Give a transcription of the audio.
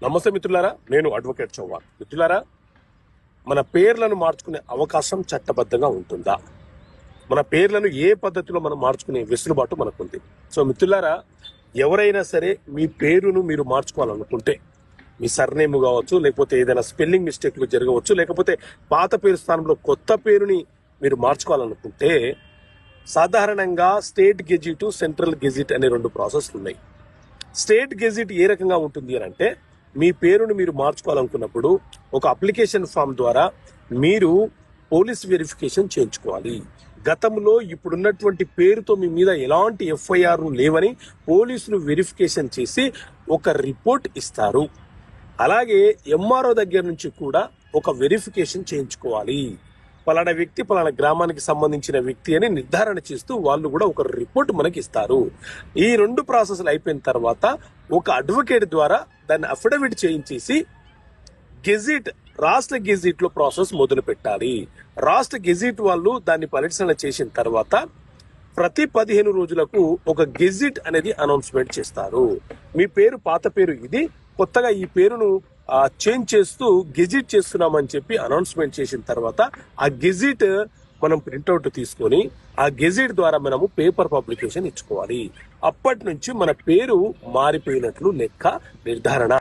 నమస్తే మిత్రులారా, నేను అడ్వకేట్ చౌహాన్. మిత్రులారా, మన పేర్లను మార్చుకునే అవకాశం చట్టబద్ధంగా ఉంటుందా? మన పేర్లను ఏ పద్ధతిలో మనం మార్చుకునే వెసులుబాటు మనకుంది. సో మిత్రులారా, ఎవరైనా సరే మీ పేరును మీరు మార్చుకోవాలనుకుంటే, మీ సర్నేమ్ కావచ్చు, లేకపోతే ఏదైనా స్పెల్లింగ్ మిస్టేక్లు జరగవచ్చు, లేకపోతే పాత పేరు స్థానంలో కొత్త పేరుని మీరు మార్చుకోవాలనుకుంటే, సాధారణంగా స్టేట్ గెజిట్, సెంట్రల్ గెజిట్ అనే రెండు ప్రాసెస్లు ఉన్నాయి. స్టేట్ గెజిట్ ఏ రకంగా ఉంటుంది అని అంటే, మీ పేరును మీరు మార్చుకోవాలనుకున్నప్పుడు ఒక అప్లికేషన్ ఫామ్ ద్వారా మీరు పోలీస్ వెరిఫికేషన్ చేయించుకోవాలి. గతంలో ఇప్పుడున్నటువంటి పేరుతో మీ మీద ఎలాంటి ఎఫ్ఐఆర్ లేవని పోలీసులు వెరిఫికేషన్ చేసి ఒక రిపోర్ట్ ఇస్తారు. అలాగే ఎంఆర్ఓ దగ్గర నుంచి కూడా ఒక వెరిఫికేషన్ చేయించుకోవాలి. పలానా వ్యక్తి పలానా గ్రామానికి సంబంధించిన వ్యక్తి అని నిర్ధారణ చేస్తూ వాళ్ళు కూడా ఒక రిపోర్ట్ మనకి ఇస్తారు. ఈ రెండు ప్రాసెస్లు అయిపోయిన తర్వాత ఒక అడ్వకేట్ ద్వారా దాన్ని అఫిడవిట్ చేయించేసి గెజిట్, రాష్ట్ర గెజిట్ లో ప్రాసెస్ మొదలు పెట్టాలి. రాష్ట్ర గెజిట్ వాళ్ళు దాన్ని పరిశీలన చేసిన తర్వాత ప్రతి 15 రోజులకు ఒక గెజిట్ అనేది అనౌన్స్మెంట్ చేస్తారు. మీ పేరు పాత పేరు ఇది, కొత్తగా ఈ పేరును చేంజ్ చేస్తూ గెజిట్ చేస్తున్నామని చెప్పి అనౌన్స్మెంట్ చేసిన తర్వాత ఆ గెజిట్ మనం ప్రింట్అవుట్ తీసుకొని ఆ గెజిట్ ద్వారా మనము పేపర్ పబ్లికేషన్ ఇచ్చుకోవాలి. అప్పటి నుంచి మన పేరు మారిపోయినట్లు లెక్క నిర్ధారణ.